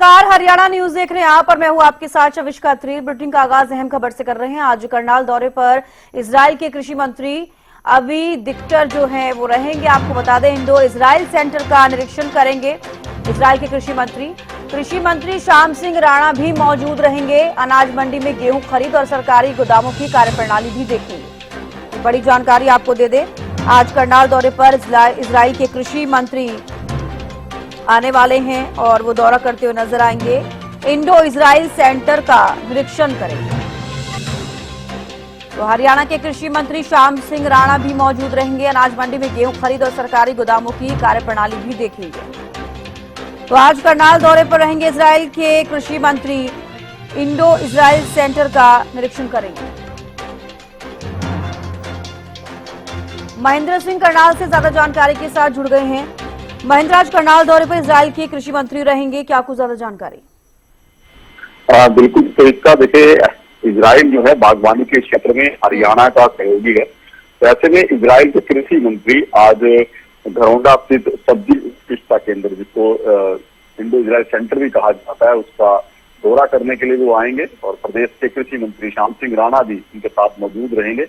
नमस्कार, हरियाणा न्यूज देख रहे हैं आप और मैं हूं आपके साथ शविष्का अत्री। बुलेटिन का आगाज अहम खबर से कर रहे हैं। आज करनाल दौरे पर इजराइल के कृषि मंत्री अवी दिक्टर जो हैं वो रहेंगे। आपको बता दें, इंडो इजराइल सेंटर का निरीक्षण करेंगे इजराइल के कृषि मंत्री श्याम सिंह राणा भी मौजूद रहेंगे। अनाज मंडी में गेहूं खरीद और सरकारी गोदामों की कार्यप्रणाली भी देखेंगे। बड़ी जानकारी आपको दे दें, आज करनाल दौरे पर इजराइल के कृषि मंत्री आने वाले हैं और वो दौरा करते हुए नजर आएंगे। इंडो इजराइल सेंटर का निरीक्षण करेंगे। तो हरियाणा के कृषि मंत्री श्याम सिंह राणा भी मौजूद रहेंगे। अनाज मंडी में गेहूं खरीद और सरकारी गोदामों की कार्यप्रणाली भी देखेंगे। तो आज करनाल दौरे पर रहेंगे इजराइल के कृषि मंत्री, इंडो इजराइल सेंटर का निरीक्षण करेंगे। महेंद्र सिंह करनाल से ज्यादा जानकारी के साथ जुड़ गए हैं। महेंद्र, आज करनाल दौरे पर इजराइल के कृषि मंत्री रहेंगे, क्या कुछ ज्यादा जानकारी? बिल्कुल, तो इसका देखिए, इजराइल जो है बागवानी के क्षेत्र में हरियाणा का सहयोगी है। तो ऐसे में इजराइल के कृषि मंत्री आज घरौंडा स्थित सब्जी उत्कृष्टता केंद्र, जिसको इंडो इजराइल सेंटर भी कहा जाता है, उसका दौरा करने के लिए वो आएंगे और प्रदेश के कृषि मंत्री श्याम सिंह राणा भी उनके साथ मौजूद रहेंगे।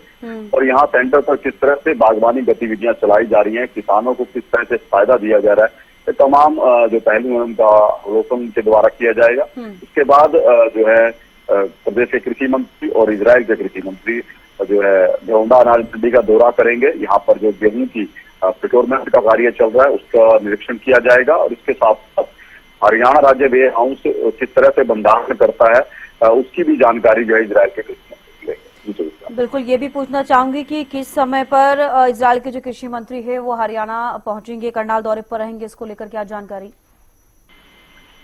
और यहाँ सेंटर पर किस तरह से बागवानी गतिविधियां चलाई जा रही हैं, किसानों को किस तरह से फायदा दिया जा रहा है, ये तमाम जो पहलू है उनका अवलोकन के द्वारा किया जाएगा। उसके बाद जो है प्रदेश के कृषि मंत्री और इजराइल के कृषि मंत्री जो है घरौंडा अनाज मंडी का दौरा करेंगे। यहाँ पर जो गेहूं की प्रोक्योरमेंट का कार्य चल रहा है उसका निरीक्षण किया जाएगा और इसके साथ साथ हरियाणा राज्य वेयर हाउस किस तरह से भंडारण करता है उसकी भी जानकारी जो है इजराइल के कृषि मंत्री लेंगे। बिल्कुल, ये भी पूछना चाहूंगी कि किस समय पर इजराइल के जो कृषि मंत्री है वो हरियाणा पहुंचेंगे, करनाल दौरे पर रहेंगे, इसको लेकर क्या जानकारी?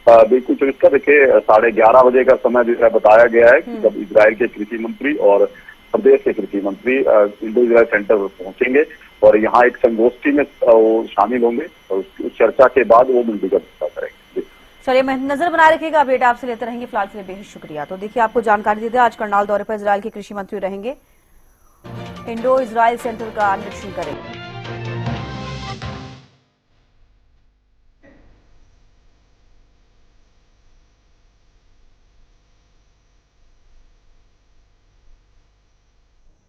बिल्कुल, तो इसका देखिए 11:30 बजे का समय जो है बताया गया है कि जब इजराइल के कृषि मंत्री और प्रदेश के कृषि मंत्री इंडो इजराइल सेंटर पर पहुंचेंगे और यहाँ एक संगोष्ठी में वो शामिल होंगे और उस चर्चा के बाद वो मंडी का दौरा करेंगे। चलिए, नजर बनाए रखिएगा, अपडेट आपसे लेते रहेंगे। फिलहाल के लिए बेहद शुक्रिया। तो देखिए, आपको जानकारी दे दें, आज करनाल दौरे पर इजराइल के कृषि मंत्री रहेंगे, इंडो इजराइल सेंटर का निरीक्षण करेंगे।